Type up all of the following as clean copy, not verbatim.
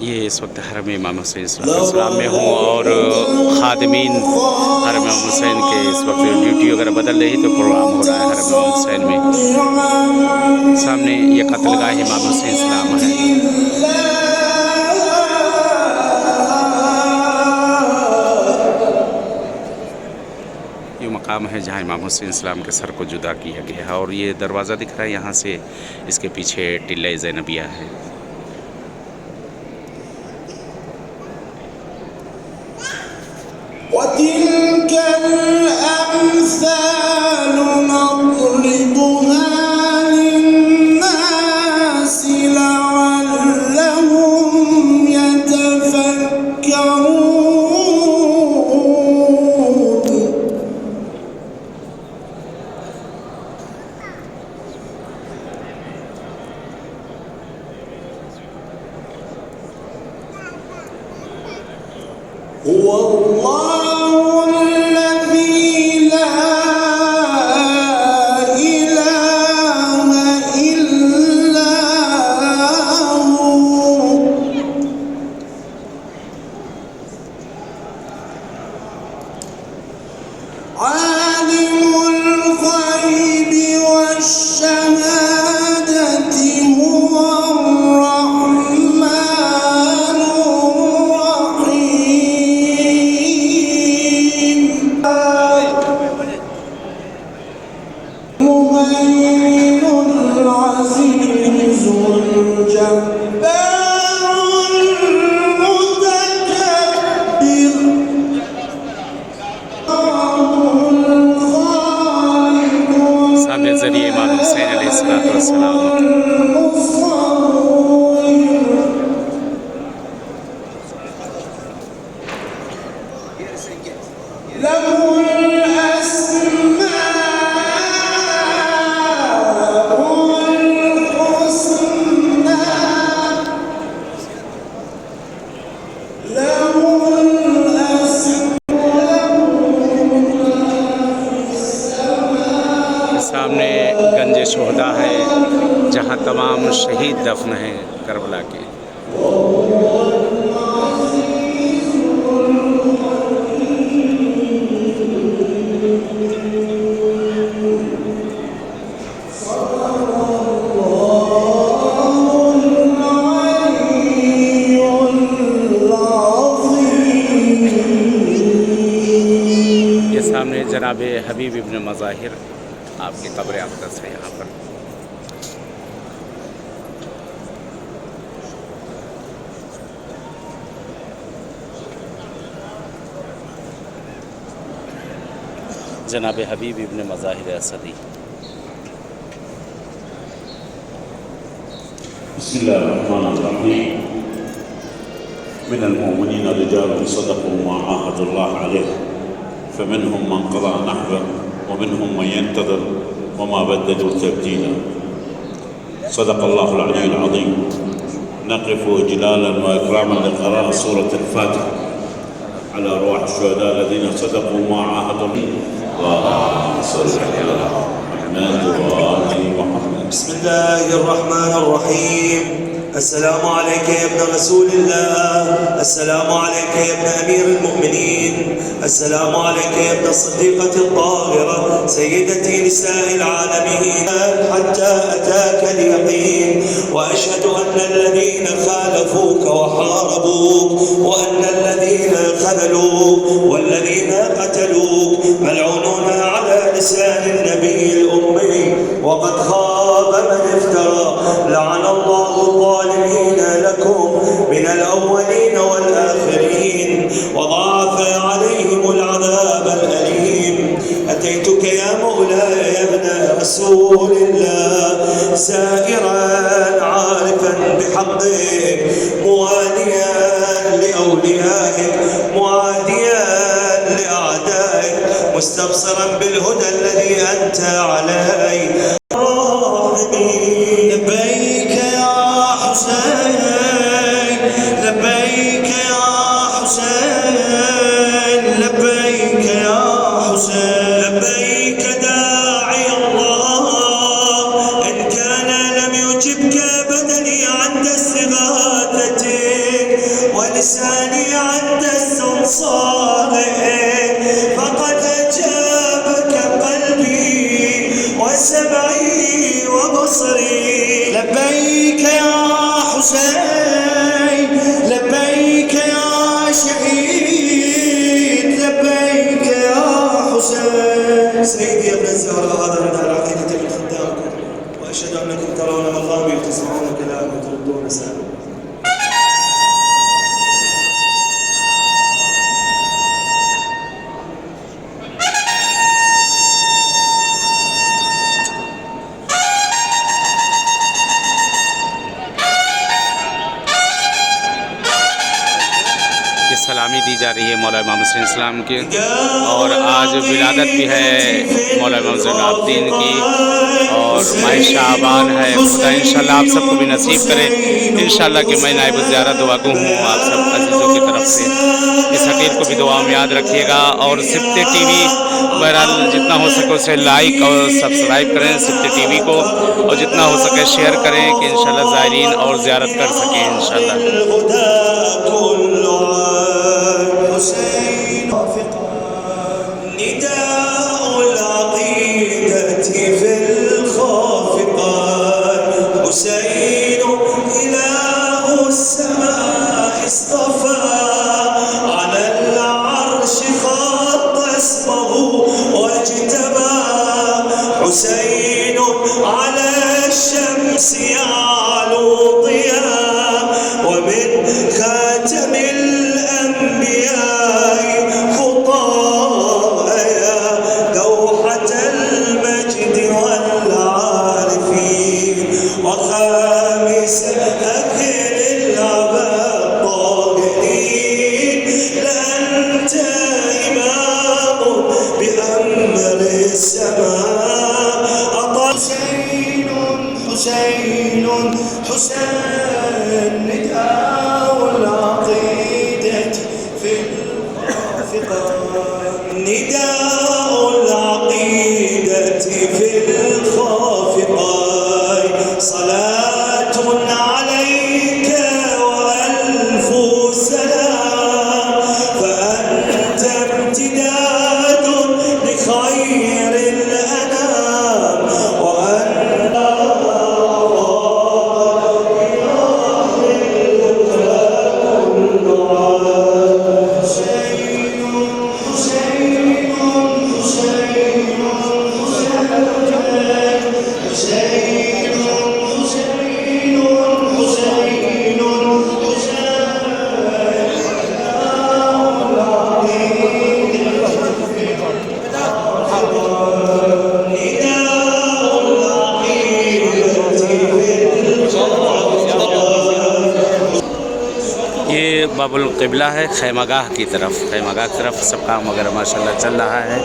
ये इस वक्त हरम इमाम हुसैन सलाम में हूँ और खादमीन हरम इमाम हुसैन के इस वक्त ड्यूटी वगैरह बदल रही तो प्रोग्राम हो रहा है हरम इमाम हुसैन में। सामने ये कत्लगाह इमाम हुसैन सलाम है। ये मकाम है जहाँ इमाम हुसैन सलाम के सर को जुदा किया गया है और ये दरवाज़ा दिख रहा है यहाँ से, इसके पीछे टिल्ला ज़ैनबिया है। وتلك الأمثال نضربها للناس لعلهم يتفكرون. هو الله الذي لا إله إلا هو عالم الغيب والشهادة هو الرحمن الرحيم المهيمن العزيز الجبار المتكبر सामने ज़रिए इमाम हुसैन अलैहिस्सलाम। له الأسماء الحسنى له सामने गंज शोहदा है जहाँ तमाम शहीद दफन हैं करबला के। ये सामने जनाब हबीब इब्न मज़ाहिर आपकी कब्र अक़दस है यहाँ पर। जनाब हबीब इब्न मज़ाहिर असदी। बिस्मिल्लाहिर्रहमानिर्रहीम। मिनल मुमिनीन रिजालुन सदक़ू मा आहादुल्लाह अलैहि फमिनहुम मन क़ज़ा नहबह व मिनहुम मन यंतज़िर व मा बद्दलू तब्दीला। सदक़ल्लाहुल अलीयुल अज़ीम। नक़िफ़ु इजलालन व इकरामन लिक़राअ सूरतिल फ़ातिहा अला अर्वाह शुहदा लज़ीन सदक़ू मा आहादुल्लाह بسم الله الرحمن الرحيم. السلام عليك يا ابن رسول الله، السلام عليك يا ابن أمير المؤمنين، السلام عليك يا ابن الصديقة الطاهرة سيدتي نساء العالمين، حتى أتاك اليقين. وأشهد أن الذين خالفوك وحاربوك وأن الذين خذلوك والذين قتلوك ملعونون على لسان النبي الأمي، وقد خاب من افترى. لعن الله الظالمين لكم من الأولين والآخرين وضاعف عليهم العذاب الأليم. أتيتك يا مولاي يا ابن رسول الله سائرا عارفا بحقك، مواليا لأوليائك معاديا لأعدائك، مستبصرا بالهدى الذي أنت عليه. لبيك يا حسين، لبيك يا حسين، لبيك يا حسين، لبيك داعي الله. إن كان لم يجبك بدني عند استغاثتك دون سابق. सलामी दी जा रही है मौला इमाम हुसैन इस्लाम की, और आज विलादत भी है मौला इमाम ज़ैनुलआबिदीन की, और माह शाबान है। खुदा इंशाल्लाह आप सबको भी नसीब करे इंशाल्लाह कि मैं नाइब ज़ियारत दुआ को हूँ आप सब अज़ीज़ों की तरफ से। इस हकीर को भी दुआ में याद रखिएगा, और सिफ्ते टीवी बहरहाल जितना हो सके उसे लाइक और सब्सक्राइब करें सिफ्ते टीवी को, और जितना हो सके शेयर करें कि इंशाल्लाह ज़ायरीन और ज़ियारत कर सकें इंशाल्लाह। حسين نداء العقيدة في الخافقات حسين إله السماء اصطفى على العرش خط اسمه واجتبى حسين على الشمس يعلو ضياء ومن خاتم الأنبياء خطايا يا دوحة المجد والعارفين وخامس أهل العباد الطاهرين لأنت إمام بأمر السماء حسين حسين حسين نداء العقيدة في الخافقات نداء العقيدة في الخافقات صلاة عليك وألف سلام فأنت امتداد لخير الأنام وأنت बाबुल क़िबला है खैमागाह की तरफ सब काम वगैरह माशाल्लाह चल रहा है।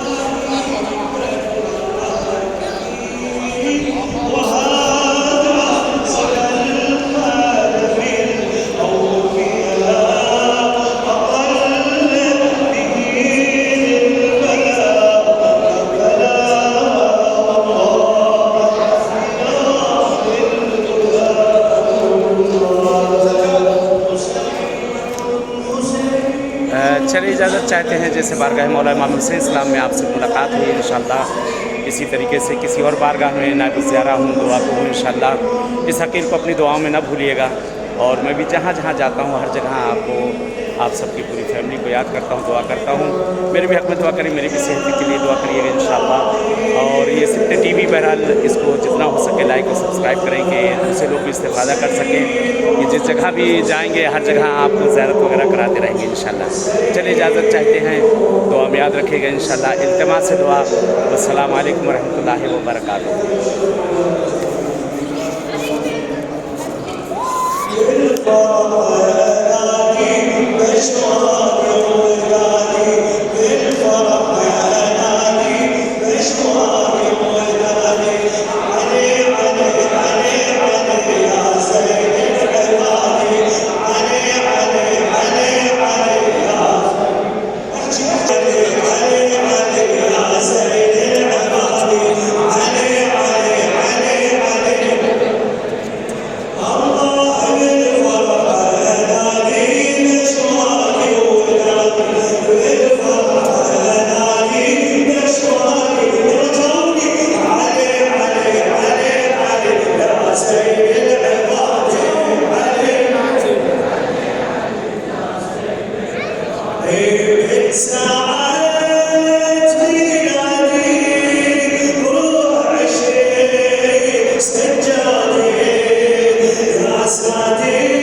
चलिए इजाज़त चाहते हैं, जैसे बारगाह मौला इमाम हुसैन इस्लाम में आपसे मुलाकात हुई इंशाअल्लाह इसी तरीके से किसी और बारगाह में नाइब ज़ियारा हूँ दुआ को हूँ इंशाअल्लाह। इस हकीर को अपनी दुआओं में ना भूलिएगा, और मैं भी जहाँ जहाँ जाता हूँ हर जगह आप सबकी पूरी फैमिली को याद करता हूँ, दुआ करता हूँ। मेरे भी हक़ में दुआ करें, मेरी भी सेहत के लिए दुआ करिएगा इंशाअल्लाह। और ये सिफ्ते टीवी बहरहाल इसको जितना हो सके लाइक और सब्सक्राइब करें कि दूसरे लोग भी इस्तेफ़ादा कर सकें। कि जिस जगह भी जाएंगे हर जगह आपको ज़ियारत वगैरह कराते रहेंगे इंशाअल्लाह। चलिए इजाज़त चाहते हैं, दुआ में याद रखिएगा इंशाअल्लाह। इल्तिमास से दुआ। अस्सलामु अलैकुम रहमतुल्लाहि व علي القدير